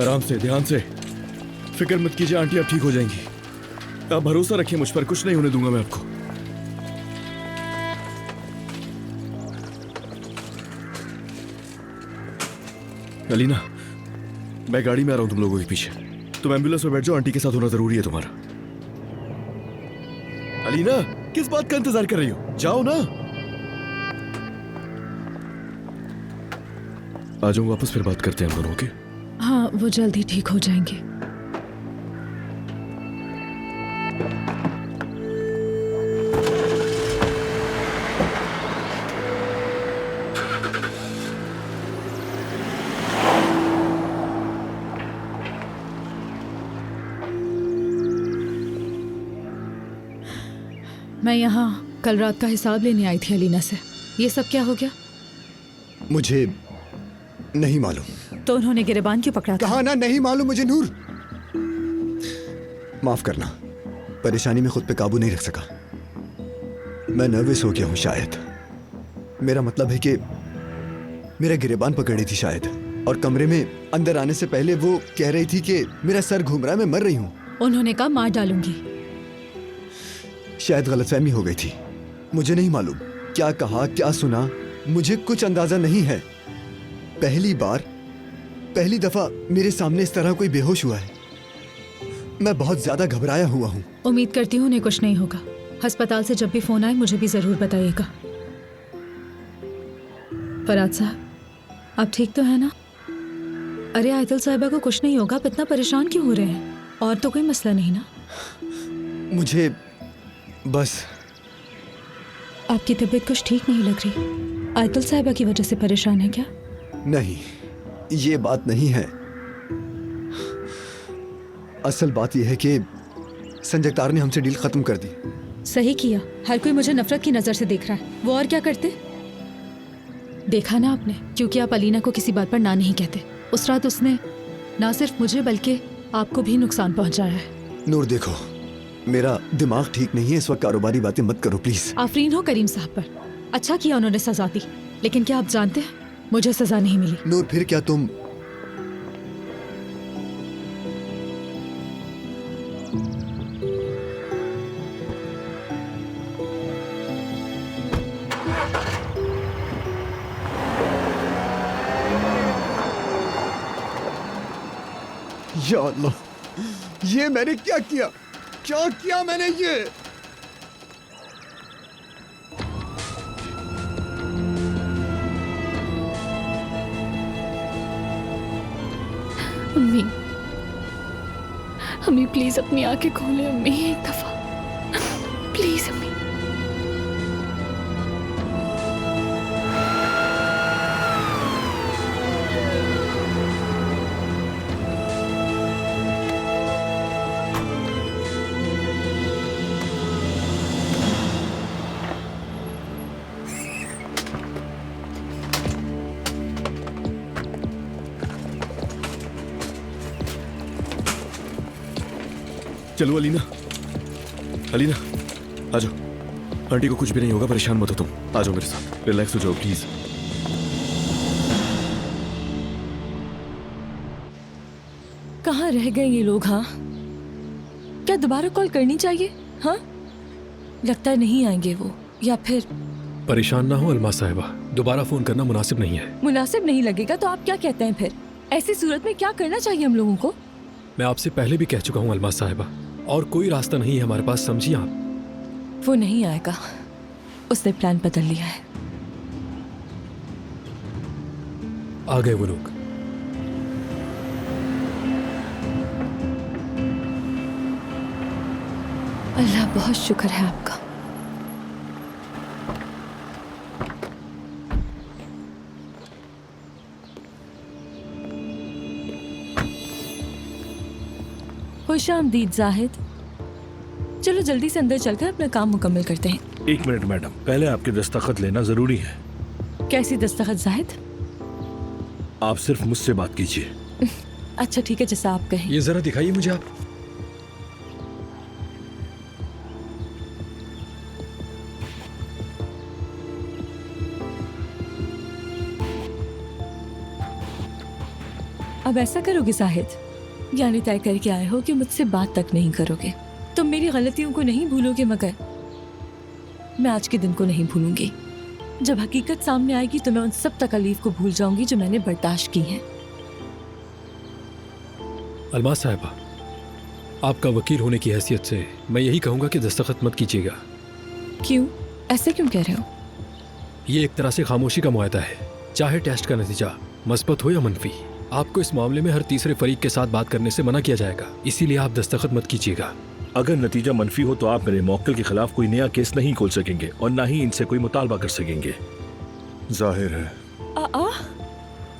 आराम से, ध्यान से। फिक्र मत कीजिए आंटी, अब ठीक हो जाएंगी। आप भरोसा रखिए मुझ पर, कुछ नहीं होने दूंगा मैं आपको। अलीना, मैं गाड़ी में आ रहा हूं तुम लोगों के पीछे। तुम एम्बुलेंस में बैठ जाओ, आंटी के साथ होना जरूरी है तुम्हारा। अलीना, किस बात का इंतजार कर रही हो? जाओ ना। आ जाऊं वापस, फिर बात करते हैं हम दोनों के। हाँ, वो जल्दी ठीक हो जाएंगे। मैं यहाँ कल रात का हिसाब लेने आई थी अलीना से। ये सब क्या हो गया? मुझे नहीं मालूम। तो उन्होंने गिरबान क्यों पकड़ा था? कहा ना नहीं मालूम मुझे नूर। माफ करना, परेशानी में खुद पे काबू नहीं रख सका। मैं नर्वस हो गया हूं शायद। मेरा मतलब है कि मेरा गिरेबान पकड़ी थी शायद, और कमरे में अंदर आने से पहले वो कह रही थी कि मेरा सर घूम रहा है, मैं मर रही हूं। उन्होंने कहा मार डालूंगी। शायद गलतफहमी हो गई थी, मुझे नहीं मालूम क्या कहा क्या सुना, मुझे कुछ अंदाजा नहीं है। पहली दफा मेरे सामने इस तरह कोई बेहोश हुआ है। मैं बहुत ज्यादा घबराया हुआ हूँ। उम्मीद करती हूँ उन्हें कुछ नहीं होगा। अस्पताल से जब भी फोन आए मुझे भी जरूर बताइएगा। फराज साहब, आप ठीक तो है ना? अरे आयतल साहिबा को कुछ नहीं होगा, आप इतना परेशान क्यों हो रहे हैं? और तो कोई मसला नहीं ना? मुझे बस आपकी तबीयत कुछ ठीक नहीं लग रही। आयतल साहिबा की वजह से परेशान है क्या? नहीं, ये बात नहीं है। असल बात यह है कि संजयतार ने हमसे डील खत्म कर दी। सही किया। हर कोई मुझे नफरत की नजर से देख रहा है। वो और क्या करते? देखा ना आपने, क्योंकि आप अलीना को किसी बात पर ना नहीं कहते, उस रात उसने ना सिर्फ मुझे बल्कि आपको भी नुकसान पहुंचाया है। नूर देखो, मेरा दिमाग ठीक नहीं है इस वक्त, कारोबारी बातें मत करो प्लीज। आफरीन हो करीम साहब पर। अच्छा किया उन्होंने सजा दी, लेकिन क्या आप जानते हैं मुझे सजा नहीं मिली। नूर फिर क्या तुम या अल्लाह, ये मैंने क्या किया मैंने ये? अम्मी, अम्मी प्लीज अपनी आंखें खोलें अम्मी, एक दफा प्लीज अम्मी। चलो अलीना, अलीना आ जाओ। आंटी को कुछ भी नहीं होगा, परेशान मत हो तुम। आ जाओ मेरे साथ, रिलैक्स हो जाओ प्लीज। कहाँ रह गए ये लोग? हाँ, क्या दोबारा कॉल करनी चाहिए? हाँ, लगता है नहीं आएंगे वो, या फिर परेशान ना हो अलमा साहिबा, दोबारा फोन करना मुनासिब नहीं है। मुनासिब नहीं लगेगा तो आप क्या कहते हैं फिर? ऐसी सूरत में क्या करना चाहिए हम लोगों को? मैं आपसे पहले भी कह चुका हूँ अलमा साहिबा, और कोई रास्ता नहीं है हमारे पास, समझिए आप। वो नहीं आएगा, उसने प्लान बदल लिया है। आ गए वो लोग। अल्लाह बहुत शुक्र है आपका। खुशामदीद जाहिद। चलो जल्दी से अंदर चलकर अपना काम मुकम्मल करते हैं। एक मिनट मैडम, पहले आपके दस्तखत लेना जरूरी है। कैसी दस्तखत जाहिद? आप सिर्फ मुझसे बात कीजिए। अच्छा ठीक है, जैसा आप कहें। ये जरा दिखाइए मुझे आप। अब ऐसा करोगे शाहिद? यानी तय करके आए हो कि मुझसे बात तक नहीं करोगे। तुम मेरी गलतियों को नहीं भूलोगे, मगर मैं आज के दिन को नहीं भूलूंगी। जब हकीकत सामने आएगी तो मैं उन सब तकलीफ को भूल जाऊंगी जो मैंने बर्दाश्त की हैं। अलमास साहिबा, आपका वकील होने की हैसियत से मैं यही कहूंगा कि दस्तखत मत कीजिएगा। क्यों? ऐसे क्यों कह रहे हो? ये एक तरह से खामोशी का मुआहदा है। चाहे टेस्ट का नतीजा मस्बत हो या मनफी, आपको इस मामले में हर तीसरे फरीक के साथ बात करने से मना किया जाएगा। इसीलिए आप दस्तखत मत कीजिएगा। अगर नतीजा मनफी हो तो आप मेरे मौक्किल के खिलाफ कोई नया केस नहीं खोल सकेंगे और ना ही इनसे कोई मुतालबा कर सकेंगे। जाहिर है।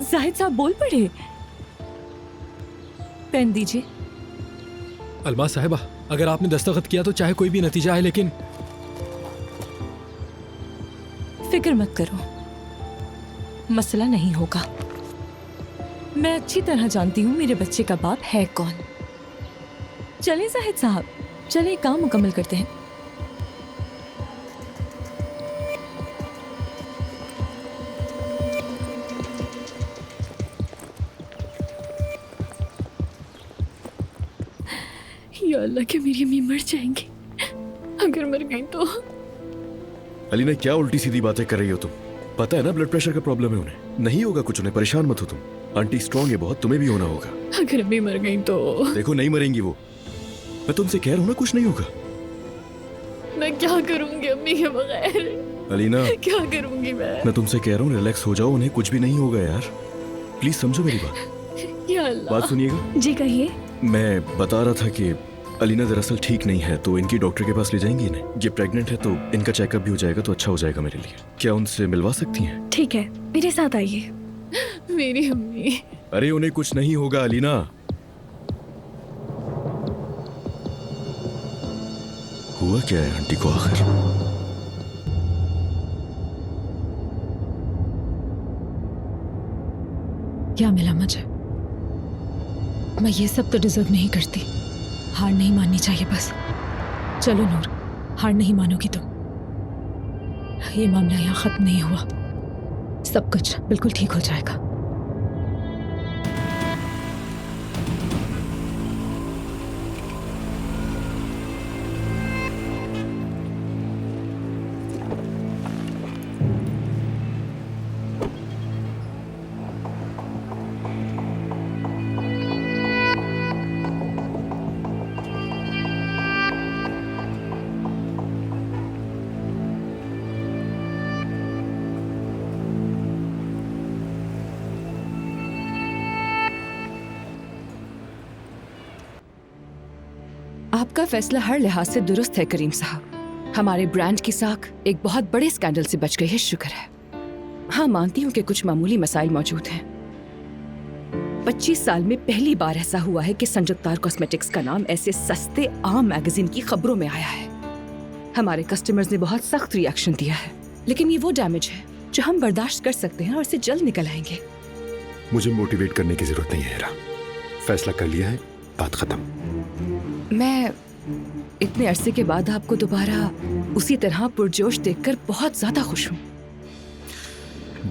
जाहिद साहब बोल पड़े। पेन दीजिए। अलमास साहिबा, अगर आपने दस्तखत किया तो चाहे कोई भी नतीजा है, लेकिन फिक्र मत करो, मसला नहीं होगा। मैं अच्छी तरह जानती हूँ मेरे बच्चे का बाप है कौन। चलें जाहिद साहब, चलें काम मुकम्मल करते हैं। या अल्लाह के मेरी अम्मी मर जाएंगी। अगर मर गई तो। अलीना, क्या उल्टी सीधी बातें कर रही हो तुम? पता है ना ब्लड प्रेशर का प्रॉब्लम है उन्हें। नहीं होगा कुछ, उन्हें परेशान मत हो तुम। आंटी स्ट्रांग है बहुत, तुम्हें भी होना होगा। अगर अम्मी मर गई तो। देखो नहीं मरेंगी वो, मैं तुमसे कह रहा हूँ ना, कुछ नहीं होगा। मैं क्या करूंगी अम्मी के बगैर? अलीना, क्या करूंगी मैं तुमसे कह रहा हूँ रिलैक्स हो जाओ, उन्हें कुछ भी नहीं होगा यार। प्लीज समझो मेरी बात। या अल्लाह। बात सुनिएगा। जी कहिए। मैं बता रहा था कि अलीना दरअसल ठीक नहीं है, तो इनकी डॉक्टर के पास ले जाएंगी इन्हें। ये प्रेग्नेंट है तो इनका चेकअप भी हो जाएगा, तो अच्छा हो जाएगा मेरे लिए। क्या उनसे मिलवा सकती हैं? ठीक है, मेरे साथ आइए। मेरी अम्मी। अरे उन्हें कुछ नहीं होगा अलीना। हुआ क्या है आंटी को आखिर? क्या मिला मुझे? मैं ये सब तो डिजर्व नहीं करती। हार नहीं माननी चाहिए बस। चलो नूर, हार नहीं मानोगी तुम। ये मामला यहाँ खत्म नहीं हुआ, सब कुछ बिल्कुल ठीक हो जाएगा। आपका फैसला हर लिहाज से दुरुस्त है करीम साहब। हमारे ब्रांड की साख एक बहुत बड़े स्कैंडल से बच गई है, शुक्र है। हाँ, मानती हूँ कि कुछ मामूली मसाइल मौजूद हैं। 25 साल में पहली बार ऐसा हुआ है कि संजुक्तार कॉस्मेटिक्स का नाम ऐसे सस्ते आम मैगजीन की खबरों में आया है। हमारे कस्टमर्स ने बहुत सख्त रिएक्शन दिया है, लेकिन ये वो डैमेज है जो हम बर्दाश्त कर सकते हैं और इससे जल्द निकल आएंगे। मुझे मोटिवेट करने की जरूरत नहीं है हेरा, फैसला कर लिया है, बात खत्म। मैं इतने अरसे के बाद आपको दोबारा उसी तरह पुरजोश देखकर बहुत ज्यादा खुश हूँ।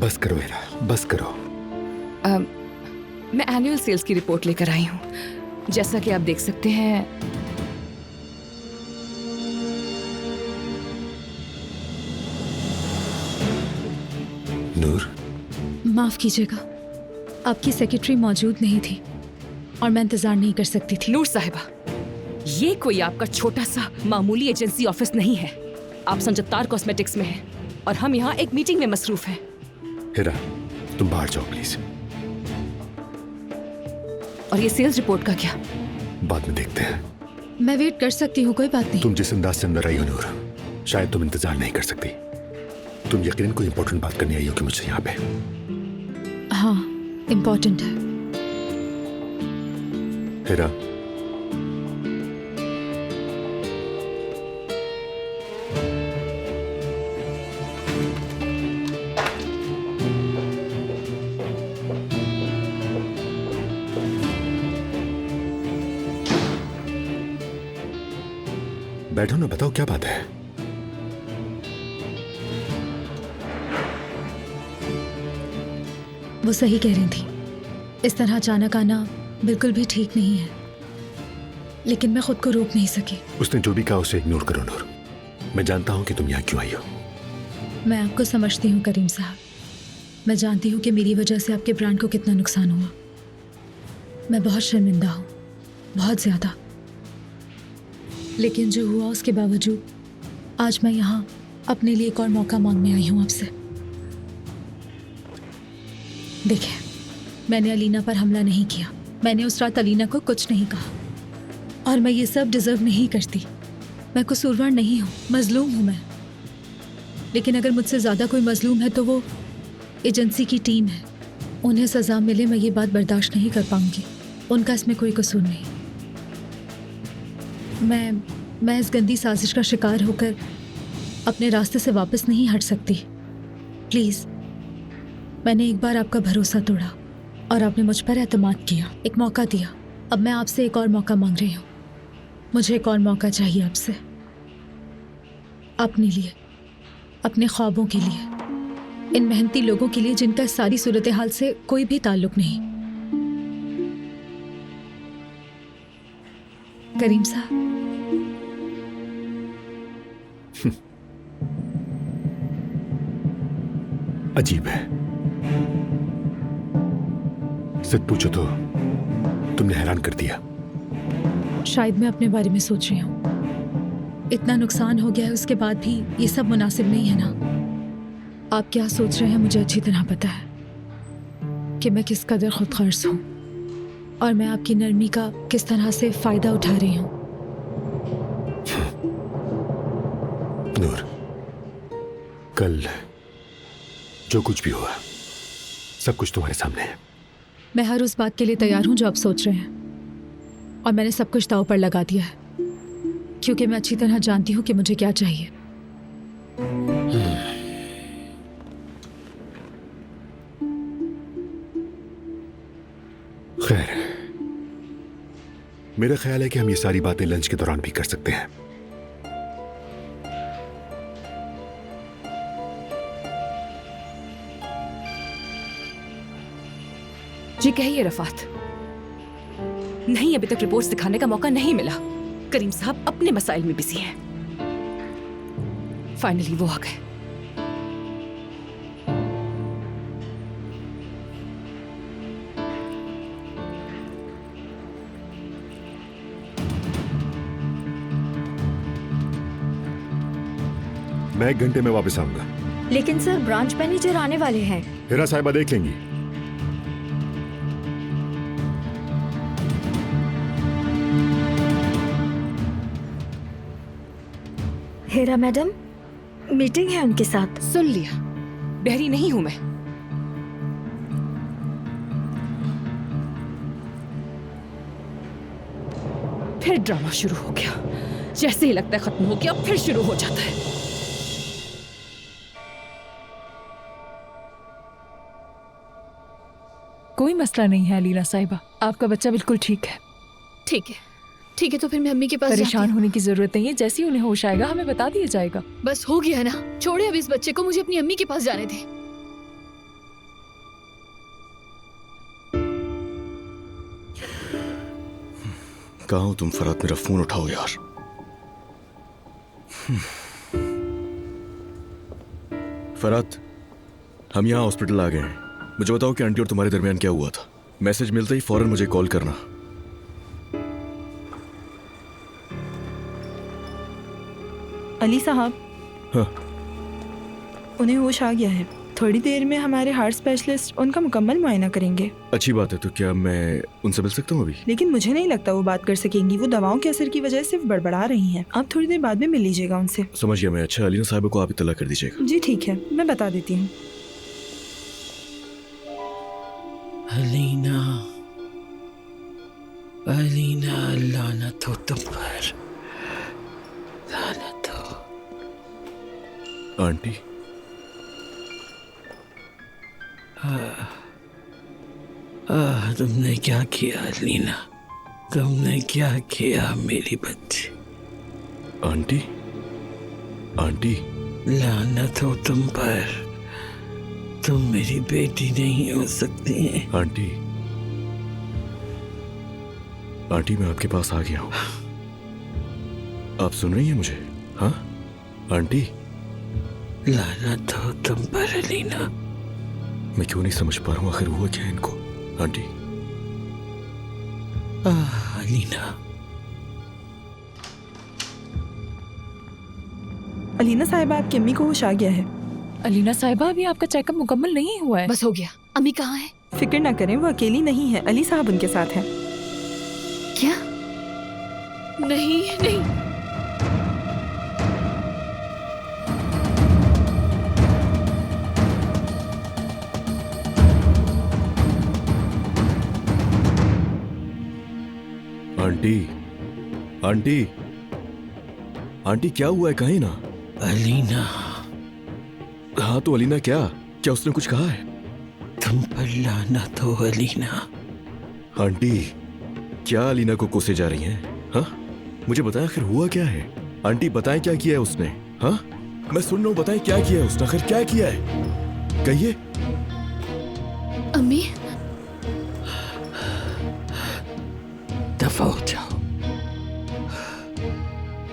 बस करो हेरा, बस करो। मैं एनुअल सेल्स की रिपोर्ट लेकर आई हूँ। जैसा कि आप देख सकते हैं, नूर, माफ कीजिएगा, आपकी सेक्रेटरी मौजूद नहीं थी और मैं इंतजार नहीं कर सकती थी। नूर साहिबा, ये कोई आपका छोटा सा मामूली एजेंसी ऑफिस नहीं है। आप संजुक्तार कॉस्मेटिक्स में हैं और हम यहाँ एक मीटिंग में मसरूफ हैं। हेरा, तुम बाहर जाओ प्लीज। और ये सेल्स रिपोर्ट का क्या? बाद में देखते हैं। मैं वेट कर सकती हूँ, कोई बात नहीं। तुम जिस अंदाज से अंदर आई हो नूर, शायद तुम इंतजार नहीं कर सकती। तुम यकीनन कोई इंपॉर्टेंट बात करने आई हो कि मुझसे यहाँ पे। हाँ, इम्पोर्टेंट है। हेरा, बैठो ना, बताओ क्या बात है। वो सही कह रही थी, इस तरह अचानक आना बिल्कुल भी ठीक नहीं है, लेकिन मैं खुद को रोक नहीं सकी। उसने जो भी कहा उसे इग्नोर करो नूर। मैं जानता हूं कि तुम यहाँ क्यों आई हो। मैं आपको समझती हूँ करीम साहब। मैं जानती हूँ कि मेरी वजह से आपके ब्रांड को कितना नुकसान हुआ। मैं बहुत शर्मिंदा हूँ, बहुत ज़्यादा। लेकिन जो हुआ उसके बावजूद आज मैं यहाँ अपने लिए एक और मौका मांगने आई हूँ आपसे। देखिए, मैंने अलीना पर हमला नहीं किया। मैंने उस रात अलीना को कुछ नहीं कहा और मैं ये सब डिजर्व नहीं करती। मैं कसूरवार नहीं हूँ, मजलूम हूँ मैं। लेकिन अगर मुझसे ज़्यादा कोई मजलूम है तो वो एजेंसी की टीम है। उन्हें सज़ा मिले, मैं ये बात बर्दाश्त नहीं कर पाऊंगी। उनका इसमें कोई कसूर नहीं। मैं इस गंदी साजिश का शिकार होकर अपने रास्ते से वापस नहीं हट सकती। प्लीज़, मैंने एक बार आपका भरोसा तोड़ा और आपने मुझ पर एतमाद किया, एक मौका दिया। अब मैं आपसे एक और मौका मांग रही हूँ। मुझे एक और मौका चाहिए आपसे, अपने लिए, अपने ख्वाबों के लिए, इन मेहनती लोगों के लिए जिनका इस सारी सूरत हाल से कोई भी ताल्लुक नहीं। करीम साहब, अजीब है। सच पूछो तो तुमने हैरान कर दिया। शायद मैं अपने बारे में सोच रही हूँ। इतना नुकसान हो गया है, उसके बाद भी ये सब मुनासिब नहीं है ना। आप क्या सोच रहे हैं मुझे अच्छी तरह पता है कि मैं किस कदर खुद गर्ज हूँ और मैं आपकी नरमी का किस तरह से फ़ायदा उठा रही हूँ। नूर, कल जो कुछ भी हुआ सब कुछ तुम्हारे सामने है। मैं हर उस बात के लिए तैयार हूँ जो आप सोच रहे हैं, और मैंने सब कुछ दांव पर लगा दिया है क्योंकि मैं अच्छी तरह जानती हूँ कि मुझे क्या चाहिए। खैर, मेरा ख्याल है कि हम ये सारी बातें लंच के दौरान भी कर सकते हैं। जी कहिए रफात। नहीं, अभी तक रिपोर्ट्स दिखाने का मौका नहीं मिला। करीम साहब अपने मसाइल में बिजी हैं। फाइनली वो आ गए। मैं 1 घंटे में वापस आऊंगा। लेकिन सर, ब्रांच मैनेजर आने वाले हैं। हेरा साहिबा देख लेंगी। हेरा मैडम, मीटिंग है उनके साथ। सुन लिया, बहरी नहीं हूं मैं। फिर ड्रामा शुरू हो गया। जैसे ही लगता है खत्म हो गया, फिर शुरू हो जाता है। कोई मसला नहीं है अलीना साहिबा, आपका बच्चा बिल्कुल ठीक है। ठीक है, ठीक है, तो फिर मैं अम्मी के पास परेशान होने की जरूरत नहीं है। जैसे ही उन्हें होश आएगा हमें बता दिया जाएगा। बस हो गया ना, छोड़े अब इस बच्चे को, मुझे अपनी अम्मी के पास जाने दे। कहाँ हो तुम फरात? मेरा फोन उठाओ यार। फरात, हम यहाँ हॉस्पिटल आ गए हैं। मुझे बताओ कि आंटी और तुम्हारे दरमियान क्या हुआ था। मैसेज मिलते ही फौरन मुझे कॉल करना। अली साहब, हाँ। उन्हें होश आ गया है। थोड़ी देर में हमारे हार्ट स्पेशलिस्ट उनका मुकम्मल मुआयना करेंगे। अच्छी बात है। तो क्या मैं उनसे मिल सकता हूँ अभी? लेकिन मुझे नहीं लगता वो बात कर सकेंगी। वो दवाओं के असर की वजह से बड़बड़ा रही हैं। आप थोड़ी देर बाद में मिल लीजिएगा उनसे। समझ गया मैं। अच्छा, अलीना साहिबा को आप इत्तला कर दीजिएगा। जी ठीक है, मैं बता देती हूँ। अलीना, अलीना, लानत हो तुम पर, लानत हो। आंटी, तुमने क्या किया अलीना? तुमने क्या किया मेरी बच्ची? आंटी, आंटी, लानत हो तुम पर। तुम मेरी बेटी नहीं हो सकती हैं। आंटी, आंटी मैं आपके पास आ गया हूँ। आप सुन रही हैं मुझे? हाँ आंटी। लानत हो तुम पर अलीना। मैं क्यों नहीं समझ पा रहा हूँ आखिर हुआ क्या है इनको? आंटी। अलीना। अलीना साहिबा, आपकी अम्मी को होश आ गया है। अलीना साहिबा, अभी आपका चेकअप मुकम्मल नहीं हुआ है। बस हो गया। अम्मी कहाँ है? फिक्र ना करें, वो अकेली नहीं है, अली साहब उनके साथ हैं। क्या? नहीं नहीं। आंटी आंटी आंटी क्या हुआ है? कहीं ना। अलीना। हाँ तो अलीना क्या क्या उसने कुछ कहा है? तुम पर लानत हो अलीना। आंटी क्या अलीना को कोसे जा रही हैं? हाँ मुझे बताएं आखिर हुआ क्या है? आंटी बताएं क्या किया है उसने? हाँ मैं सुन रहा हूँ, बताएं क्या किया है उसने? आखिर क्या किया है कहिए। अम्मी दफा हो जाओ,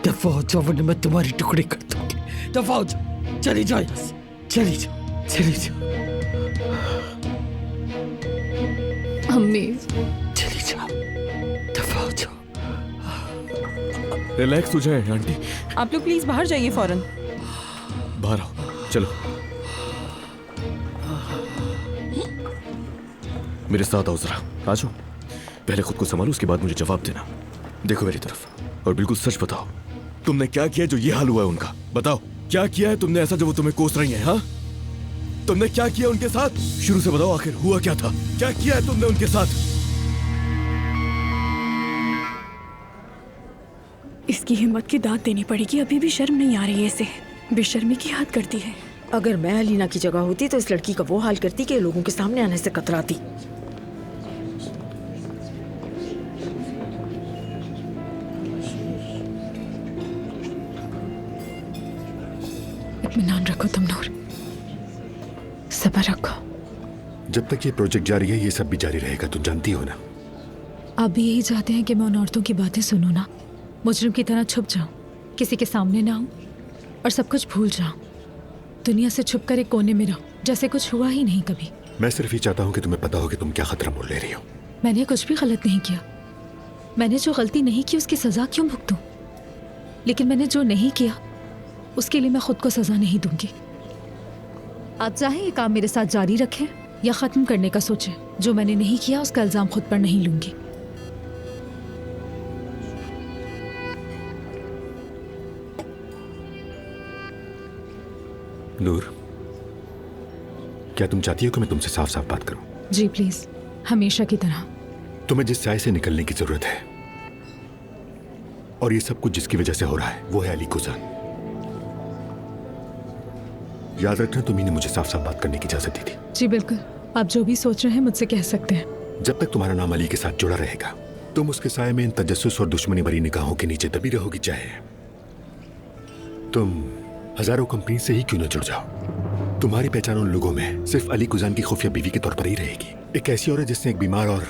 दफा हो जाओ वरना मैं तुम्हारे टुकड़े कर दूंगी। दफा हो जाओ, चली जाओ यहाँ से, चली जाओ, चली जाओ। अम्मी चली जाओ, दफा हो जाओ। रिलैक्स हो जाए आंटी। आप लोग प्लीज बाहर जाइए फौरन। बाहर आओ, चलो मेरे साथ आओ जरा। आ जाओ, पहले खुद को संभालो, उसके बाद मुझे जवाब देना। देखो मेरी तरफ और बिल्कुल सच बताओ, तुमने क्या किया जो ये हाल हुआ है उनका? बताओ क्या किया है तुमने ऐसा जो वो तुम्हें कोस रही हैं? हाँ तुमने क्या किया उनके साथ? शुरू से बताओ आखिर हुआ क्या था? क्या किया है तुमने उनके साथ? इसकी हिम्मत की दाद देनी पड़ेगी, अभी भी शर्म नहीं आ रही है इसे, बेशर्मी की हद करती है। अगर मैं अलीना की जगह होती तो इस लड़की का वो हाल करती कि लोगों के सामने आने से कतराती। इत्मीनान रखो तुम नूर, सब्र रखो। जब तक ये प्रोजेक्ट जारी है ये सब भी जारी रहेगा, तुम जानती हो ना। आप भी यही चाहते हैं कि मैं उन औरतों की बातें सुनूं ना, मुजरिम की तरह छुप जाऊं, किसी के सामने ना आऊं और सब कुछ भूल जाऊं, दुनिया से छुपकर एक कोने में रहूं जैसे कुछ हुआ ही नहीं कभी। मैं सिर्फ ये चाहता हूँ कि तुम्हें पता हो कि तुम क्या खतरा मोल ले रही हो। मैंने कुछ भी गलत नहीं किया। मैंने जो गलती नहीं की उसकी सजा क्यों भुगतूं? लेकिन मैंने जो नहीं किया उसके लिए मैं खुद को सजा नहीं दूंगी। आप चाहे ये काम मेरे साथ जारी रखें या खत्म करने का सोचें, जो मैंने नहीं किया उसका इल्जाम खुद पर नहीं लूंगी। नूर, क्या तुम चाहती हो कि मैं तुमसे साफ साफ बात करूं? जी प्लीज, हमेशा की तरह। तुम्हें जिस साय से निकलने की जरूरत है और ये सब कुछ जिसकी वजह से हो रहा है वो है अली कुजान। याद रखना तुम्ही ने मुझे साफ साफ बात करने की इजाजत दी थी। जी बिल्कुल, आप जो भी सोच रहे हैं मुझसे कह सकते हैं। जब तक तुम्हारा नाम अली के साथ जुड़ा रहेगा तुम उसके साय में इन तजस्सुस और दुश्मनी भरी निगाहों के नीचे दबी रहोगी, चाहे तुम हजारों कंपनी से ही क्यों न जुड़ जाओ। तुम्हारी पहचान उन लोगों में सिर्फ अली कुजान की खुफिया बीवी के तौर पर ही रहेगी, एक ऐसी औरत जिसने एक बीमार और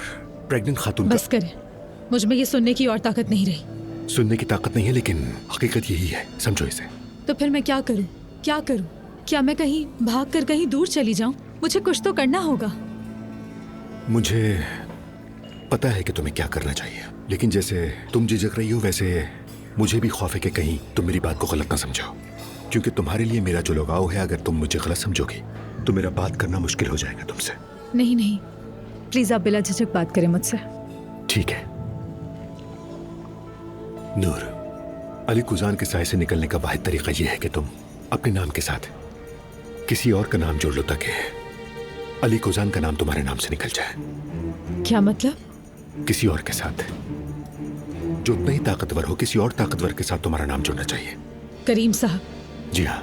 प्रेग्नेंट खातून। बस करें, मुझ में ये सुनने की और ताकत नहीं रही। सुनने की ताकत नहीं है लेकिन हकीकत यही है, समझो इसे। तो फिर मैं क्या करूं? क्या करूं? क्या मैं कहीं भाग कर कहीं दूर चली जाऊं? मुझे कुछ तो करना होगा। मुझे पता है कि तुम्हें क्या करना चाहिए, लेकिन जैसे तुम झिझक रही हो वैसे मुझे भी खौफ है कि कहीं तुम मेरी बात को गलत ना समझो, क्योंकि तुम्हारे लिए मेरा जो लगाव है अगर तुम मुझे गलत समझोगी तो मेरा बात करना मुश्किल हो जाएगा तुमसे। नहीं नहीं, प्लीज आप बिला झिझक बात करें मुझसे। ठीक है नूर, अली कुजान के साय से निकलने का वाहिद तरीका यह है कि तुम अपने नाम के साथ किसी और का नाम जोड़ लो ताकि अली कुजान का नाम तुम्हारे नाम से निकल जाए। क्या मतलब? किसी और के साथ जो उतना ही ताकतवर हो, किसी और ताकतवर के साथ तुम्हारा नाम जुड़ना चाहिए। करीम साहब? जी हाँ,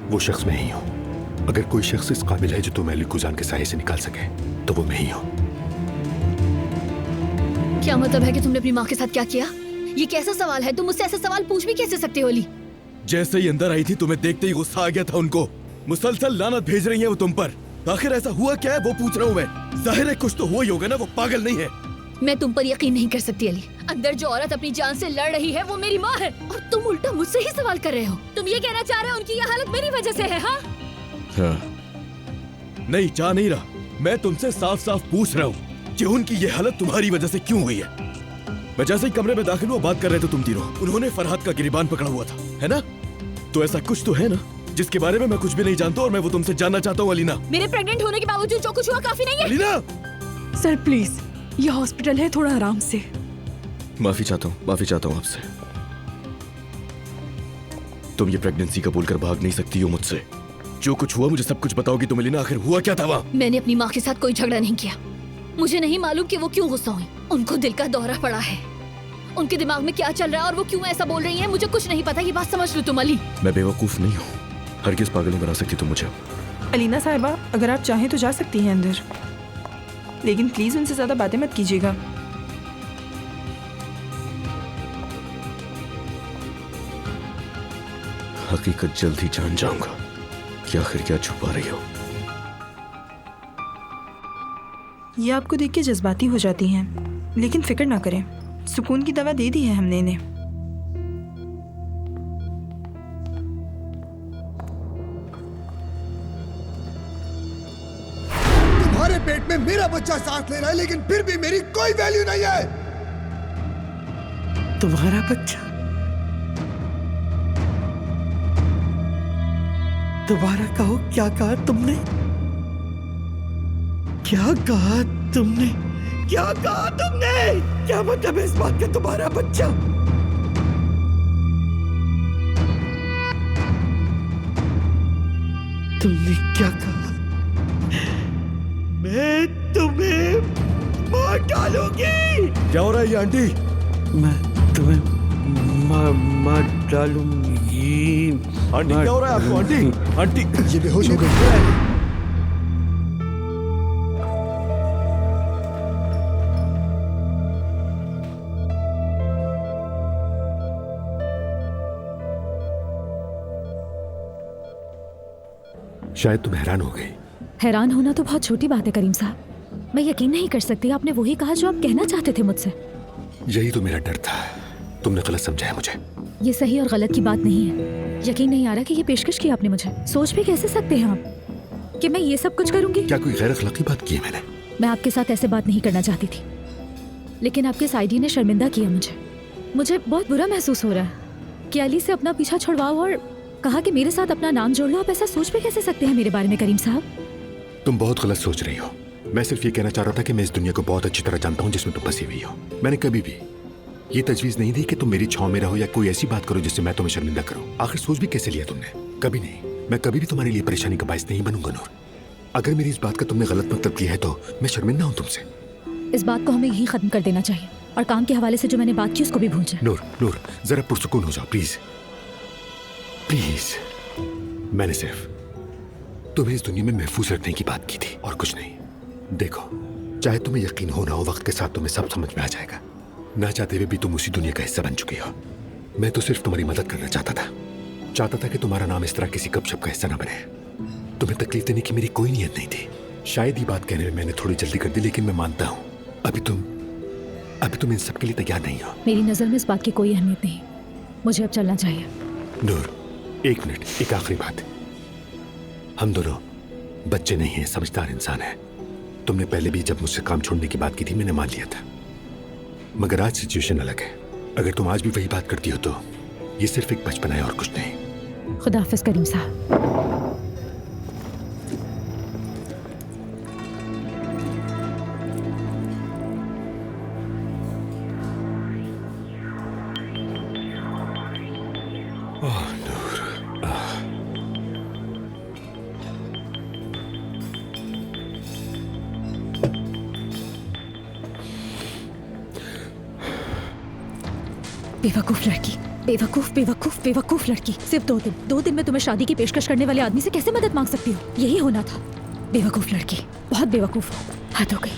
वो शख्स मैं ही हूँ। अगर कोई शख्स इस काबिल है जो तुम्हें अली कुजान के साये से निकाल सके तो वो मैं ही हूँ। क्या मतलब है कि तुमने अपनी माँ के साथ क्या किया? ये कैसा सवाल है? तुम मुझसे ऐसे सवाल पूछ भी कैसे सकते हो अली? जैसे ही अंदर आई थी तुम्हें देखते ही गुस्सा आ गया था उनको। मुसलसल लानत भेज रही है वो तुम पर। आखिर ऐसा हुआ क्या है वो पूछ रहा हूँ मैं। जाहिर है कुछ तो हुआ ही होगा ना, वो पागल नहीं है। मैं तुम पर यकीन नहीं कर सकती अली। अंदर जो औरत अपनी जान से लड़ रही है वो मेरी माँ है, और तुम उल्टा मुझसे ही सवाल कर रहे हो। तुम ये कहना चाह रहे हो उनकी ये हालत मेरी वजह से है? हाँ नहीं, चाह नहीं रहा। मैं तुमसे साफ साफ पूछ रहा हूँ कि उनकी ये हालत तुम्हारी वजह से क्यों हुई है। मैं जैसे ही कमरे में दाखिल हुआ बात कर रहे थे तुम तीनों, उन्होंने फरहाद का गिरबान पकड़ा हुआ था, है ना? तो ऐसा कुछ तो है ना जिसके बारे में मैं कुछ भी नहीं जानता, और मैं वो तुमसे जानना चाहता हूँ अलीना। मेरे प्रेग्नेंट होने के बावजूद जो कुछ हुआ काफी नहीं है? अलीना! सर प्लीज, ये हॉस्पिटल है, थोड़ा आराम से। माफी चाहता हूँ आपसे। तुम ये प्रेगनेंसी कबूल कर भाग नहीं सकती हो मुझसे। जो कुछ हुआ मुझे सब कुछ बताओगी तुम अलीना। आखिर हुआ क्या था वहाँ? मैंने अपनी माँ के साथ कोई झगड़ा नहीं किया। मुझे नहीं मालूम कि वो क्यों गुस्सा हुई। उनको दिल का दौरा पड़ा है। उनके दिमाग में क्या चल रहा है और वो क्यों ऐसा बोल रही है, मुझे कुछ नहीं पता। ये बात समझ लो तुम अली। मैं बेवकूफ नहीं हूँ, हरगिज़ पागल नहीं बना सकती तुम मुझे। अलीना साहिबा, अगर आप चाहें तो जा सकती हैं अंदर, लेकिन प्लीज उनसे ज्यादा बातें मत कीजिएगा। हकीकत जल्द ही जान जाऊंगा कि आखिर क्या छुपा रही हो। ये आपको देख के जज्बाती हो जाती हैं, लेकिन फिक्र ना करें, सुकून की दवा दे दी है हमने इन्हें। तुम्हारे पेट में मेरा बच्चा सांस ले रहा है, लेकिन फिर भी मेरी कोई वैल्यू नहीं है। तुम्हारा बच्चा? दोबारा कहो, क्या कहा तुमने? क्या कहा तुमने? क्या कहा तुमने? क्या मतलब है इस बात का, तुम्हारा बच्चा? तुमने क्या कहा? मैं तुम्हें मार डालूंगी। क्या हो रहा है ये आंटी? मैं तुम्हें मार डालूंगी। आंटी क्या हो रहा है आपको? आंटी, आंटी ये बेहोश हो गई। शायद तुम हैरान हो गई। हैरान होना तो बहुत छोटी बात है करीम साहब। मैं यकीन नहीं कर सकती आपने वही कहा जो आप कहना चाहते थे मुझसे। यही तो मेरा डर था, तुमने गलत समझा है मुझे। ये सही और गलत की बात नहीं है। यकीन नहीं आ रहा कि ये पेशकश की आपने मुझे। सोच भी कैसे सकते हैं आप कि मैं ये सब कुछ करूंगी? क्या कोई गैर अखलाकी बात की है मैंने? मैं आपके साथ ऐसे बात नहीं करना चाहती थी, लेकिन आपके साइडी ने शर्मिंदा किया मुझे। मुझे बहुत बुरा महसूस हो रहा है कि अली से अपना पीछा छुड़वाओ और कहा कि मेरे साथ अपना नाम जोड़ लो। आप ऐसा सोच भी कैसे सकते हैं मेरे बारे में करीम साहब? तुम बहुत गलत सोच रही हो। मैं सिर्फ ये कहना चाह रहा था कि मैं इस दुनिया को बहुत अच्छी तरह जानता हूँ जिसमें तुम फंसी हुई हो। मैंने कभी भी ये तजवीज नहीं दी कि तुम मेरी छांव में रहो या कोई ऐसी बात करो जिससे मैं तुम्हें शर्मिंदा करूं। आखिर सोच भी कैसे लिया तुमने? कभी नहीं। मैं कभी भी तुम्हारे लिए परेशानी का बायस नहीं बनूंगा नूर। अगर मेरी इस बात का तुमने गलत मतलब लिया है तो मैं शर्मिंदा हूं तुमसे। इस बात को हमें यहीं खत्म कर देना चाहिए और काम के हवाले से जो मैंने बात की उसको भी भूल जाए। नूर, नूर जरा पुरसुकून हो जाओ प्लीज, प्लीज। मैंने सिर्फ तुम्हें इस दुनिया में महफूज रखने की बात की थी और कुछ नहीं। देखो, चाहे तुम्हें यकीन हो ना हो, वक्त के साथ तुम्हें सब समझ में आ जाएगा। ना चाहते हुए भी तुम उसी दुनिया का हिस्सा बन चुकी हो। मैं तो सिर्फ तुम्हारी मदद करना चाहता था कि तुम्हारा नाम इस तरह किसी गपशप का हिस्सा ना बने। तुम्हें तकलीफ देने की मेरी कोई नीयत नहीं थी। शायद ये बात कहने में मैंने थोड़ी जल्दी कर दी, लेकिन मैं मानता हूँ अभी तुम इन सब के लिए तैयार नहीं हो। मेरी नजर में इस बात की कोई अहमियत नहीं। मुझे अब चलना चाहिए। नूर, एक मिनट, एक आखिरी बात। हम दोनों बच्चे नहीं हैं, समझदार इंसान हैं। तुमने पहले भी जब मुझसे काम छोड़ने की बात की थी मैंने मान लिया था, मगर आज सिचुएशन अलग है। अगर तुम आज भी वही बात करती हो तो ये सिर्फ एक बचपना है और कुछ नहीं। खुदा हाफिज करीम साहब। बेवकूफ लड़की, बेवकूफ बेवकूफ बेवकूफ लड़की। सिर्फ 2 दिन में तुम्हें शादी की पेशकश करने वाले आदमी से कैसे मदद मांग सकती हो? यही होना था। बेवकूफ लड़की, बहुत बेवकूफ। हद हो गई,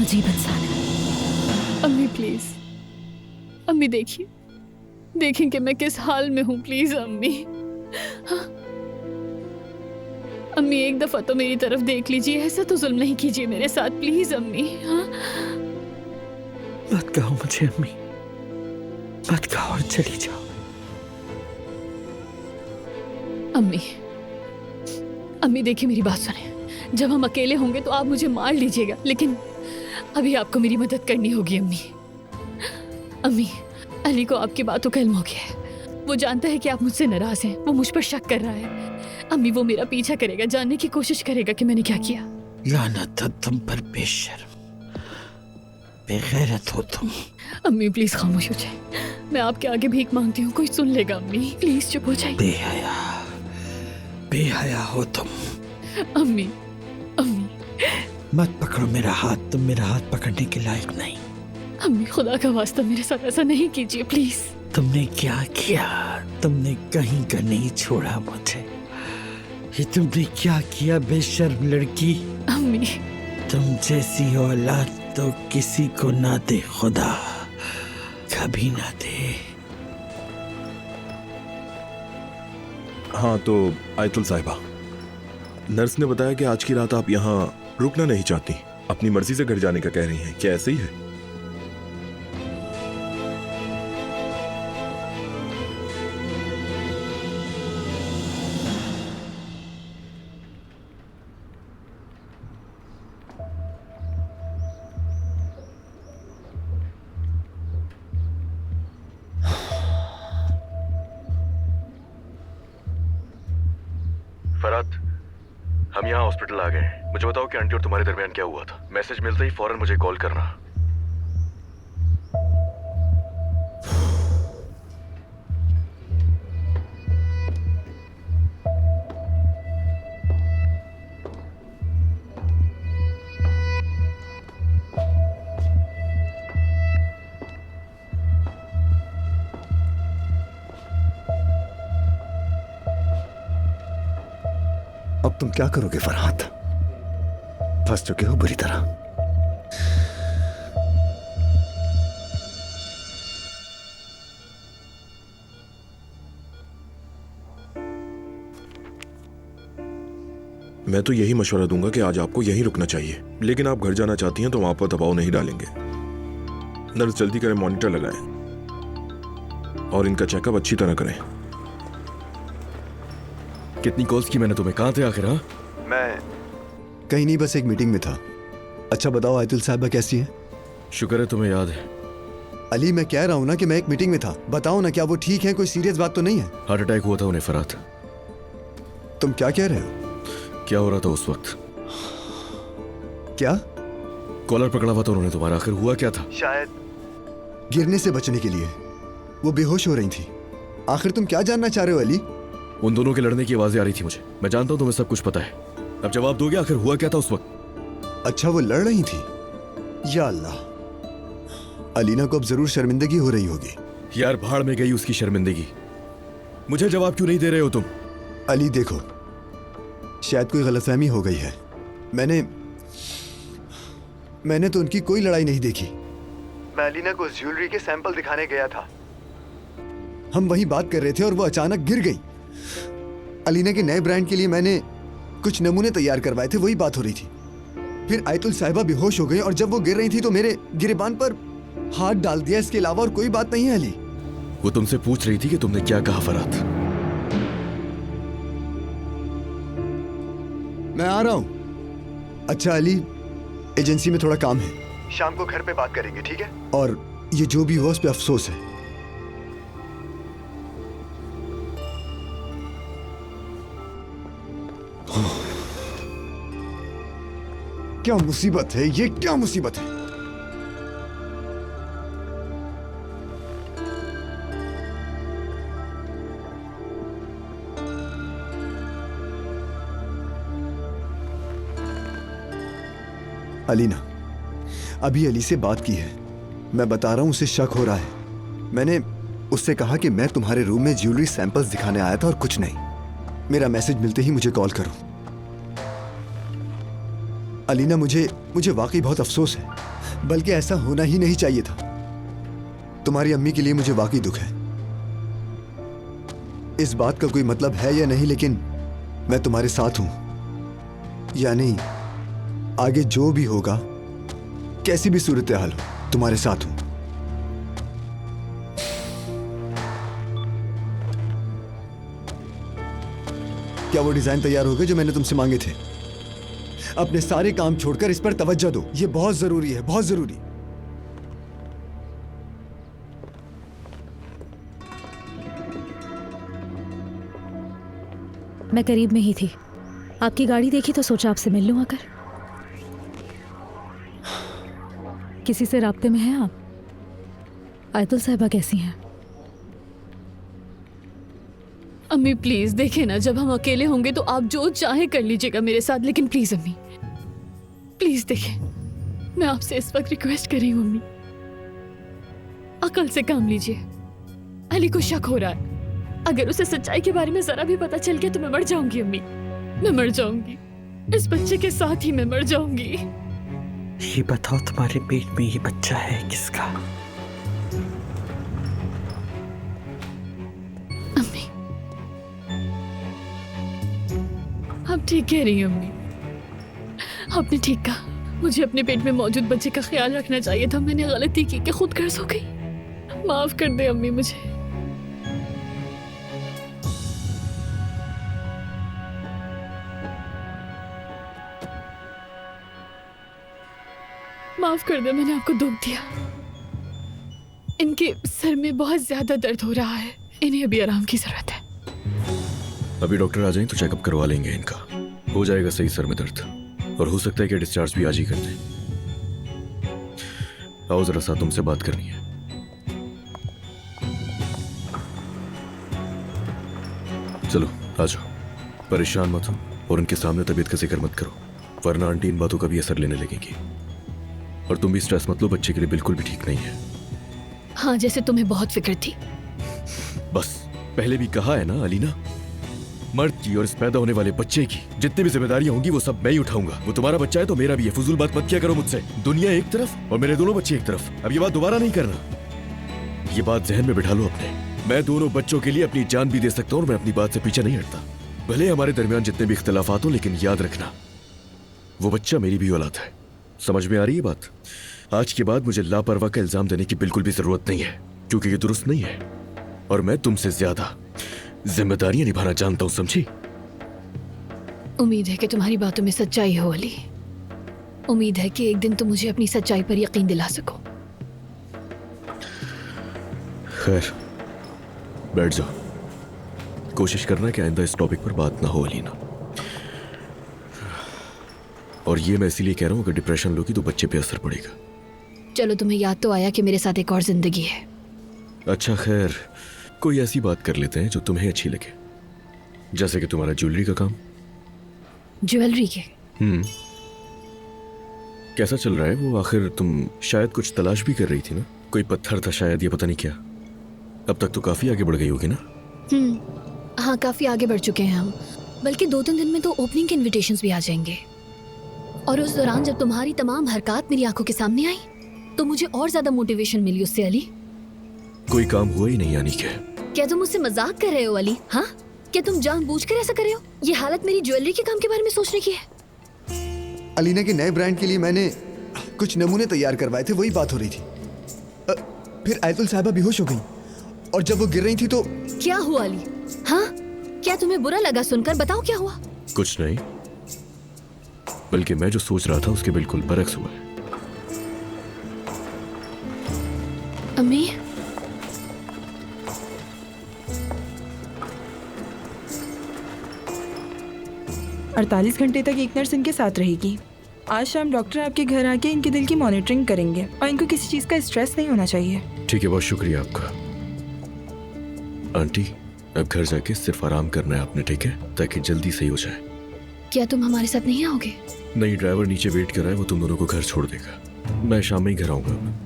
अजीब इंसान है। अम्मी प्लीज, अम्मी देखिए, देखें कि मैं किस हाल में हूँ। प्लीज अम्मी, हाँ? अम्मी एक दफा तो मेरी तरफ देख लीजिए। ऐसा तो जुल्म नहीं कीजिए मेरे साथ प्लीज अम्मी। हाँ कहो मुझे अम्मी, मत कहो और चली जाओ। अम्मी, अम्मी देखिए मेरी बात सुने। जब हम अकेले होंगे तो आप मुझे मार लीजिएगा, लेकिन अभी आपको मेरी मदद करनी होगी अम्मी। अम्मी, अली को आपकी बातों का इल्म हो गया है। वो जानता है कि आप मुझसे नाराज हैं। वो मुझ पर शक कर रहा है। अम्मी, वो मेरा पीछा करेगा, जानने की कोशिश करेगा कि मैंने क्या किया। लानत है तुम पर, बेशर्म, बेगैरत हो तुम। अम्मी प्लीज खामोश हो जाए। मैं आपके आगे भीख मांगती हूँ, कोई सुन लेगा। अम्मी प्लीज चुप हो जाइए। बेहया, बेहया हो तुम। अम्मी, अम्मी मत पकड़ो मेरा हाथ, तुम मेरा हाथ पकड़ने के लायक नहीं। अम्मी खुदा का वास्ता मेरे साथ ऐसा नहीं कीजिए प्लीज। तुमने क्या किया? तुमने कहीं का नहीं छोड़ा मुझे। ये तुमने क्या किया बेशर्म लड़की? अम्मी, तुम जैसी औलाद तो किसी को ना दे खुदा, कभी ना दे। हाँ तो आयतुल साहिबा, नर्स ने बताया कि आज की रात आप यहाँ रुकना नहीं चाहती, अपनी मर्जी से घर जाने का कह रही हैं। क्या ऐसे ही है? फरात, हम यहाँ हॉस्पिटल आ गए हैं। मुझे बताओ कि आंटी और तुम्हारे दरमियान क्या हुआ था। मैसेज मिलते ही फौरन मुझे कॉल करना। अब तुम क्या करोगे फरहाद? फंस चुके हो बुरी तरह। मैं तो यही मशवरा दूंगा कि आज आपको यहीं रुकना चाहिए, लेकिन आप घर जाना चाहती हैं तो वहां पर दबाव नहीं डालेंगे। नर्स जल्दी करें, मॉनिटर लगाएं और इनका चेकअप अच्छी तरह करें। कितनी कॉल्स की मैंने तुम्हें? कहाँ थे आखिर? हाँ, मैं कहीं नहीं, बस एक मीटिंग में था। अच्छा बताओ आयतुल साहिबा कैसी है? शुक्र है तुम्हें याद है। अली, मैं कह रहा हूँ ना कि मैं एक मीटिंग में था। बताओ ना, क्या वो ठीक है? कोई सीरियस बात तो नहीं है? हार्ट अटैक हुआ था उन्हें फरात। तुम क्या कह रहे हो? क्या हो रहा था उस वक्त? क्या? कॉलर पकड़ा हुआ था उन्होंने तुम्हारा। आखिर हुआ क्या था? शायद गिरने से बचने के लिए वो बेहोश हो रही थी। आखिर तुम क्या जानना चाह रहे हो अली? उन दोनों के लड़ने की आवाजें आ रही थी मुझे। मैं जानता हूं तुम्हें सब कुछ पता है। अब जवाब दोगे, आखिर हुआ क्या था उस वक्त? अच्छा, वो लड़ रही थी। या अल्लाह, अलीना को अब जरूर शर्मिंदगी हो रही होगी। यार भाड़ में गई उसकी शर्मिंदगी। मुझे जवाब क्यों नहीं दे रहे हो तुम? अली देखो, शायद कोई गलतफहमी हो गई है। मैंने तो उनकी कोई लड़ाई नहीं देखी। मैं अलीना को ज्वेलरी के सैंपल दिखाने गया था। हम वहीं बात कर रहे थे और वो अचानक गिर गई। अलीना के नए ब्रांड के लिए मैंने कुछ नमूने तैयार करवाए थे, वही बात हो रही थी। फिर आयतुल साहिबा बेहोश हो गई और जब वो गिर रही थी तो मेरे गिरेबान पर हाथ डाल दिया। इसके अलावा और कोई बात नहीं है अली। वो तुमसे पूछ रही थी कि तुमने क्या कहा फरात। मैं आ रहा हूं। अच्छा अली, एजेंसी में थोड़ा काम है, शाम को घर पे बात करेंगे, ठीक है? और ये जो भी हुआ उस पे अफसोस है। क्या मुसीबत है ये, क्या मुसीबत है? अलीना, अभी अली से बात की है। मैं बता रहा हूं, उसे शक हो रहा है। मैंने उससे कहा कि मैं तुम्हारे रूम में ज्वेलरी सैंपल्स दिखाने आया था और कुछ नहीं। मेरा मैसेज मिलते ही मुझे कॉल करो। अलीना, मुझे वाकई बहुत अफसोस है, बल्कि ऐसा होना ही नहीं चाहिए था। तुम्हारी अम्मी के लिए मुझे वाकई दुख है। इस बात का कोई मतलब है या नहीं, लेकिन मैं तुम्हारे साथ हूं। यानी आगे जो भी होगा, कैसी भी सूरत हाल हो, तुम्हारे साथ हूं। क्या वो डिजाइन तैयार हो गए जो मैंने तुमसे मांगे थे? अपने सारे काम छोड़कर इस पर तवज्जो दो, ये बहुत जरूरी है, बहुत जरूरी। मैं करीब में ही थी, आपकी गाड़ी देखी तो सोचा आपसे मिल लूं आकर। किसी से राब्ते में हैं आप? आयतुल साहिबा कैसी हैं? अम्मी प्लीज देखे ना, जब हम अकेले होंगे तो आप जो चाहे कर लीजिएगा मेरे साथ, लेकिन प्लीज अम्मी प्लीज देखे, मैं आपसे इस वक्त रिक्वेस्ट कर रही हूँ अम्मी, अकल से काम लीजिए। अली को शक हो रहा है, अगर उसे सच्चाई के बारे में जरा भी पता चल गया तो मैं मर जाऊंगी अम्मी, मैं मर जाऊंगी, इस बच्चे के साथ ही मैं मर जाऊंगी। ये बताओ तुम्हारे पेट में ये बच्चा है किसका? अम्मी आप ठीक कह रही हैं अम्मी, आपने ठीक कहा, मुझे अपने पेट में मौजूद बच्चे का ख्याल रखना चाहिए था। मैंने गलती की कि खुद गर्ज हो गई, माफ कर दे अम्मी मुझे। माफ कर दे, मैंने आपको दुख दिया। इनके सर में बहुत ज्यादा दर्द हो रहा है, इन्हें अभी आराम की जरूरत है। अभी डॉक्टर आ जाएं तो चेकअप करवा लेंगे इनका, हो जाएगा सही सर में दर्द, और हो सकता है कि डिस्चार्ज भी आज ही कर दें। आओ जरा सा, तुमसे बात करनी है। चलो आ जाओ, परेशान मत हो और उनके सामने तबीयत का जिक्र मत करो, वरना आंटी इन बातों का भी असर लेने लगेगी। और तुम भी स्ट्रेस मत लो, बच्चे के लिए बिल्कुल भी ठीक नहीं है। हाँ, जैसे तुम्हें बहुत फिक्र थी। बस पहले भी कहा है ना अलीना, मर्द की और इस पैदा होने वाले बच्चे की जितनी भी जिम्मेदारियां होंगी वो सब मैं ही उठाऊंगा। वो तुम्हारा बच्चा है तो मेरा भी है, फजूल बात मत किया करो मुझसे। दुनिया एक तरफ और मेरे दोनों बच्चे एक तरफ। अब ये बात दोबारा नहीं करना, ये बात जहन में बिठा लो अपने। मैं दोनों बच्चों के लिए अपनी जान भी दे सकता हूँ और मैं अपनी बात से पीछे नहीं हटता, भले हमारे दरमियान जितने भी इख्तिलाफात हो, लेकिन याद रखना वो बच्चा मेरी भी औलाद है। समझ में आ रही है बात? आज के बाद मुझे लापरवाह का इल्जाम देने की बिल्कुल भी जरूरत नहीं है, क्योंकि ये दुरुस्त नहीं है और मैं तुमसे ज्यादा जिम्मेदारियां निभाना जानता हूं, समझी? उम्मीद है कि तुम्हारी बातों में सच्चाई हो अली, उम्मीद है कि एक दिन तुम मुझे अपनी सच्चाई पर यकीन दिला सको। खैर बैठ जाओ, कोशिश करना कि आइंदा इस टॉपिक पर बात ना हो अलीना। और ये मैं इसीलिए कह रहा हूं कि डिप्रेशन लोगी तो बच्चे पे असर पड़ेगा। चलो, तुम्हें याद तो आया कि मेरे साथ एक और जिंदगी है। अच्छा खैर, कोई ऐसी बात कर लेते हैं जो तुम्हें अच्छी लगे, जैसे कि तुम्हारा ज्वेलरी का काम। ज्वेलरी के? कैसा चल रहा है वो? आखिर तुम शायद कुछ तलाश भी कर रही थी ना, कोई पत्थर था शायद, ये पता नहीं क्या। अब तक तो काफी आगे बढ़ गई होगी ना? हाँ, काफी आगे बढ़ चुके हैं हम, बल्कि 2-3 दिन में तो ओपनिंग के इनविटेशंस भी आ जाएंगे। और उस दौरान जब तुम्हारी तमाम हरकत मेरी आंखों के सामने आई तो मुझे और ज्यादा मोटिवेशन मिली उससे। अली, कोई काम हुआ ही नहीं यानी कि? क्या तुम मुझसे मजाक कर रहे हो अली? हाँ, क्या तुम जानबूझकर ऐसा कर रहे हो? ये हालत मेरी ज्वेलरी के काम के बारे में सोचने की है। अलीना के नए ब्रांड के लिए मैंने कुछ नमूने तैयार करवाए थे, वही बात हो रही थी। फिर आयतुल साहिबा बेहोश हो गई और जब वो गिर रही थी तो। क्या हुआ अली? हाँ, क्या तुम्हें बुरा लगा सुनकर? बताओ क्या हुआ। कुछ नहीं, बल्कि मैं जो सोच रहा था उसके बिल्कुल बरक्स हुआ है। अम्मी, अड़तालीस घंटे तक एक नर्स इनके साथ रहेगी। आज शाम डॉक्टर आपके घर आके इनके दिल की मॉनिटरिंग करेंगे और इनको किसी चीज का स्ट्रेस नहीं होना चाहिए। ठीक है, बहुत शुक्रिया आपका। आंटी, अब घर जाके सिर्फ आराम करना है आपने, ठीक है? ताकि जल्दी सही हो जाए। क्या तुम हमारे साथ नहीं आओगे? नहीं, ड्राइवर नीचे वेट कर रहा है, वो तुम दोनों को घर छोड़ देगा। मैं शाम में ही घर आऊंगा।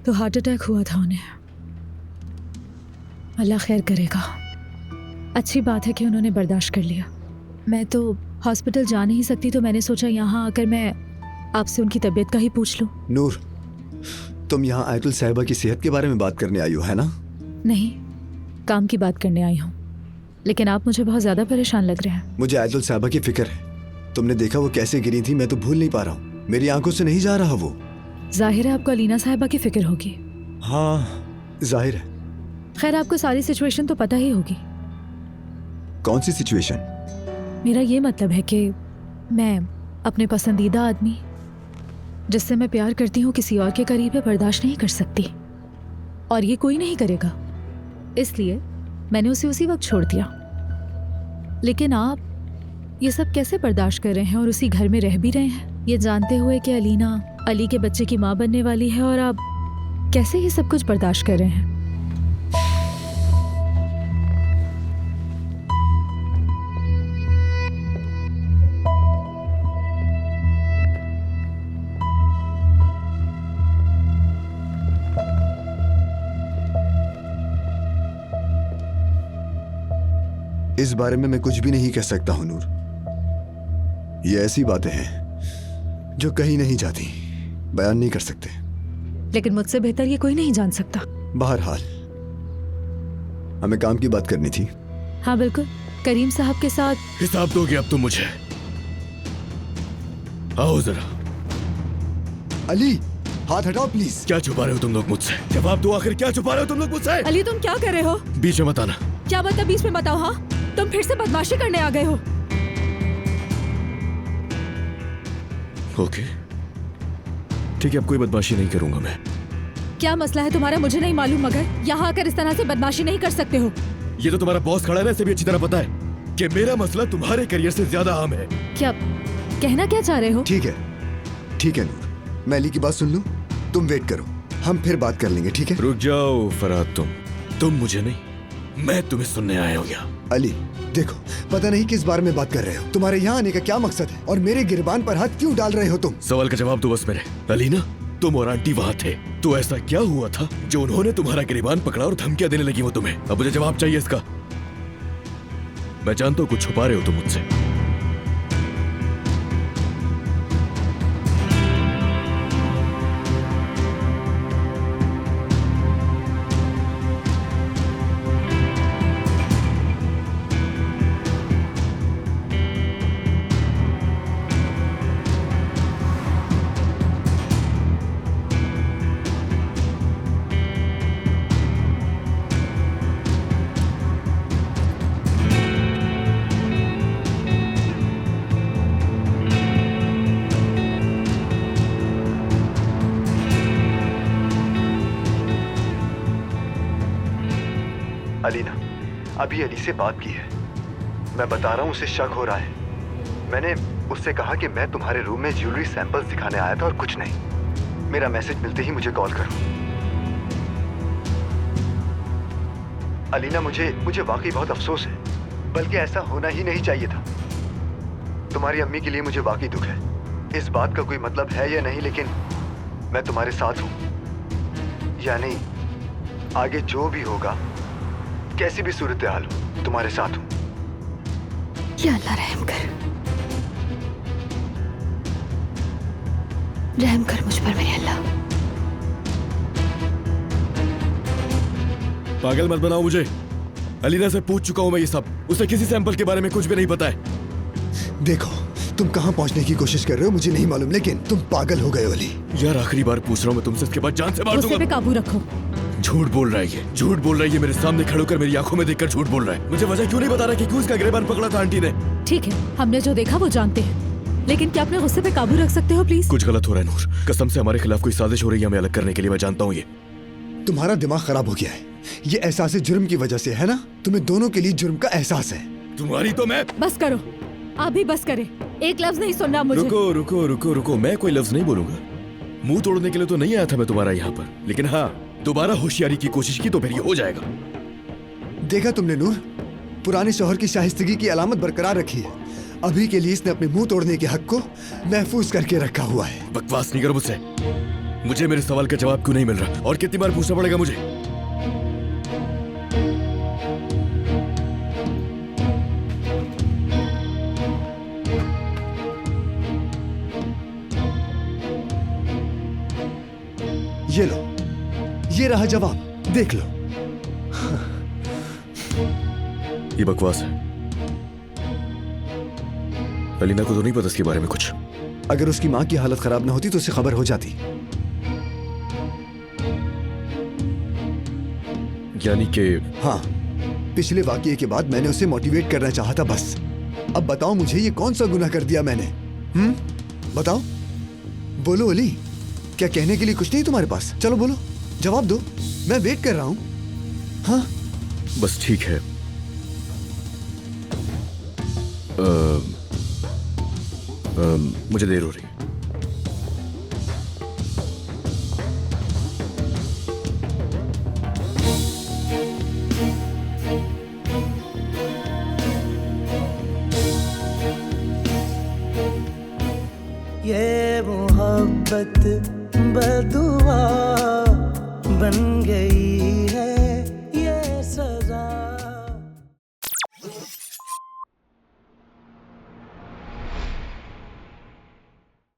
तो हार्ट अटैक हुआ था उन्हें, अल्लाह खैर करेगा। अच्छी बात है कि उन्होंने बर्दाश्त कर लिया। मैं तो हॉस्पिटल जा नहीं सकती, तो मैंने सोचा यहाँ आकर मैं आपसे उनकी तबीयत का ही पूछ लूं। नूर, तुम यहाँ आयतुल साहिबा की सेहत के बारे में बात करने आई हो, है ना? नहीं, काम की बात करने आई हूँ, लेकिन आप मुझे बहुत ज्यादा परेशान लग रहे हैं। मुझे आयतुल साहिबा की फिक्र है। तुमने देखा वो कैसे गिरी थी, मैं तो भूल नहीं पा रहा हूँ। मेरी आंखों से नहीं जा रहा वो। जाहिर है आपको अलीना साहिबा की फिक्र होगी। हाँ, जाहिर है। खैर, आपको सारी सिचुएशन तो पता ही होगी। कौन सी सिचुएशन? मेरा ये मतलब है कि मैं अपने पसंदीदा आदमी जिससे मैं प्यार करती हूँ किसी और के करीब है बर्दाश्त नहीं कर सकती, और ये कोई नहीं करेगा, इसलिए मैंने उसे उसी वक्त छोड़ दिया। लेकिन आप ये सब कैसे बर्दाश्त कर रहे हैं और उसी घर में रह भी रहे हैं, ये जानते हुए कि अलीना अली के बच्चे की माँ बनने वाली है, और आप कैसे ये सब कुछ बर्दाश्त कर रहे हैं? इस बारे में मैं कुछ भी नहीं कह सकता हूं नूर। ये ऐसी बातें हैं जो कहीं नहीं जाती, बयान नहीं कर सकते। लेकिन मुझसे बेहतर ये कोई नहीं जान सकता। बहरहाल, हमें काम की बात करनी थी। हाँ बिल्कुल, करीम साहब के साथ हिसाब दोगे अब तुम मुझे? आओ जरा। अली, हाथ हटाओ प्लीज। क्या छुपा रहे हो तुम लोग मुझसे? जवाब दो, आखिर क्या छुपा रहे हो तुम लोग मुझसे? अली, तुम क्या कर रहे हो? बीच में मत आना। क्या मतलब बीच में बताओ? हाँ, तुम फिर से बदमाशी करने आ गए हो। ओके, ठीक है, अब कोई बदमाशी नहीं करूंगा मैं। क्या मसला है तुम्हारा मुझे नहीं मालूम, मगर यहाँ आकर इस तरह से बदमाशी नहीं कर सकते हो। ये तो तुम्हारा बॉस खड़ा है ना, इसे भी अच्छी तरह पता है कि मेरा मसला तुम्हारे करियर से ज्यादा अहम है। क्या कहना क्या चाह रहे हो? ठीक है, ठीक है नूर, मैं अली की बात सुन लूं, तुम वेट करो, हम फिर बात कर लेंगे, ठीक है? रुक जाओ फरहाद, तुम मुझे नहीं, मैं तुम्हें सुनने आया हूँ यहाँ। अली देखो, पता नहीं किस बारे में बात कर रहे हो, तुम्हारे यहाँ आने का क्या मकसद है, और मेरे गिरबान पर हाथ क्यों डाल रहे हो तुम? सवाल का जवाब दो बस मेरे। अलीना, तुम और आंटी वहाँ थे, तो ऐसा क्या हुआ था जो उन्होंने तुम्हारा गिरबान पकड़ा और धमकियां देने लगी वो तुम्हें? अब मुझे जवाब चाहिए इसका। मैं जानता हूँ कुछ छुपा रहे हो तुम मुझसे। अलीना, अभी अली से बात की है, मैं बता रहा हूँ उसे शक हो रहा है। मैंने उससे कहा कि मैं तुम्हारे रूम में ज्वेलरी सैंपल्स दिखाने आया था और कुछ नहीं। मेरा मैसेज मिलते ही मुझे कॉल करो। अलीना, मुझे वाकई बहुत अफसोस है, बल्कि ऐसा होना ही नहीं चाहिए था। तुम्हारी अम्मी के लिए मुझे वाकई दुख है। इस बात का कोई मतलब है या नहीं, लेकिन मैं तुम्हारे साथ हूँ, यानी आगे जो भी होगा, कैसी भी सूरत हाल हो, तुम्हारे साथ हूँ। या अल्लाह रहम कर, रहम कर मुझ पर मेरे अल्लाह। पागल मत बनाओ मुझे। अलीना से पूछ चुका हूँ मैं ये सब, उसे किसी सैंपल के बारे में कुछ भी नहीं पता है। देखो, तुम कहाँ पहुँचने की कोशिश कर रहे हो मुझे नहीं मालूम, लेकिन तुम पागल हो गए हो अली। यार आखिरी बार पूछ रहा हूँ मैं तुमसे, इसके बाद जान से मार गुस्से दूंगा। पे काबू रखो। झूठ बोल रहा है ये, झूठ बोल रहा है ये, मेरे सामने खड़े होकर मेरी आंखों में देखकर झूठ बोल रहा है। मुझे वजह क्यों नहीं बता रहा कि क्यों इसका गिरबान पकड़ा था आंटी ने? ठीक है, हमने जो देखा वो जानते हैं, लेकिन क्या अपने गुस्से पे काबू रख सकते हो प्लीज? कुछ गलत हो रहा है नूर, कसम से हमारे खिलाफ कोई साजिश हो रही है हमें अलग करने के लिए। मैं जानता हूँ ये तुम्हारा दिमाग खराब हो गया है। ये एहसास जुर्म की वजह से है ना? तुम्हें दोनों के लिए जुर्म का एहसास है। तुम्हारी तो मैं। बस करो, आप भी बस करें, एक लफ्ज नहीं सुनना मुझे। रुको रुको रुको रुको, मैं कोई लफ्ज नहीं बोलूंगा। मुंह तोड़ने के लिए तो नहीं आया था मैं तुम्हारा यहाँ पर, लेकिन हाँ, दोबारा होशियारी की कोशिश की तो फिर ये हो जाएगा। देखा तुमने नूर, पुराने शौहर की शाइस्तगी की अलामत बरकरार रखी है। अभी के लिए इसने अपने मुंह तोड़ने के हक को महफूज करके रखा हुआ है। बकवास नहीं करो मुझसे। मुझे मेरे सवाल का जवाब क्यों नहीं मिल रहा, और कितनी बार पूछना पड़ेगा मुझे? ये लो, ये रहा जवाब, देख लो। ये बकवास है। अलीना को तो नहीं पता इसके बारे में कुछ। अगर उसकी माँ की हालत खराब ना होती तो उसे खबर हो जाती। यानी कि हाँ, पिछले वाकये के बाद मैंने उसे मोटिवेट करना चाहा था बस। अब बताओ मुझे ये कौन सा गुनाह कर दिया मैंने? बताओ, बोलो अली, क्या कहने के लिए कुछ नहीं तुम्हारे पास? चलो बोलो, जवाब दो, मैं वेट कर रहा हूँ। हाँ बस ठीक है। मुझे देर हो रही है। ये मोहब्बत बदुआ बन गई है।